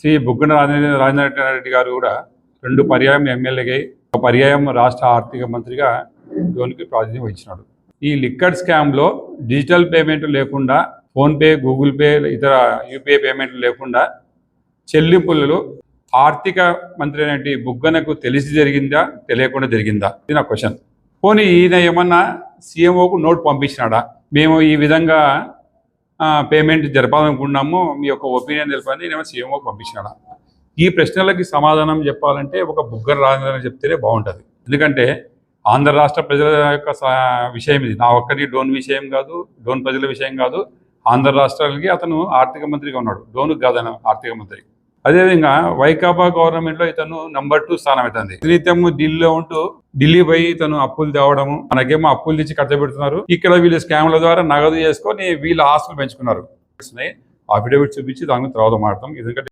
శ్రీ బుగ్గన రాజేంద్ర రెడ్డి గారు కూడా 2 పర్యాయం ఎమ్మెల్యేగా, ఒక పర్యాయం రాష్ట్ర ఆర్థిక మంత్రిగా డోన్కి ప్రాతినిధ్యం వహించినాడు. ఈ లిక్కర్ స్కామ్లో డిజిటల్ పేమెంట్ లేకుండా, ఫోన్పే, గూగుల్ పే, ఇతర యూపీఐ పేమెంట్లు లేకుండా చెల్లింపులు ఆర్థిక మంత్రి అనేటి బుగ్గనకు తెలిసి జరిగిందా, తెలియకుండా జరిగిందా? ఇది నా క్వశ్చన్. పోనీ ఈయన ఏమన్నా సీఎంఓకు నోట్ పంపించినాడా, మేము ఈ విధంగా పేమెంట్ జరపాలనుకున్నాము, మీ యొక్క ఒపీనియన్ తెలుపని నేను సీఎంఓకి పంపించినాడా? ఈ ప్రశ్నలకి సమాధానం చెప్పాలంటే ఒక బుగ్గన రాజేంద్ర చెప్తేనే బాగుంటుంది. ఎందుకంటే ఆంధ్ర రాష్ట్ర ప్రజల యొక్క విషయం ఇది. నా ఒక్కరి డోన్ విషయం కాదు, డోన్ ప్రజల విషయం కాదు. ఆంధ్ర రాష్ట్రాలకి అతను ఆర్థిక మంత్రిగా ఉన్నాడు, డోన్కి కాదని ఆర్థిక మంత్రి. అదేవిధంగా వైకాపా గవర్నమెంట్లో ఇతను నెంబర్ 2 స్థానం అవుతుంది. నిత్యం ఢిల్లీలో ఉంటూ ఢిల్లీ పోయి ఇతను అప్పులు తేవడము, మనకేమో అప్పులు తెచ్చి కట్టబెడుతున్నారు. ఇక్కడ వీళ్ళు స్కామ్ల ద్వారా నగదు చేసుకొని వీళ్ళ ఆస్తులు పెంచుకున్నారు. అఫిడవిట్ చూపించి దాని తర్వాత మాట్లాడతాం. ఎందుకంటే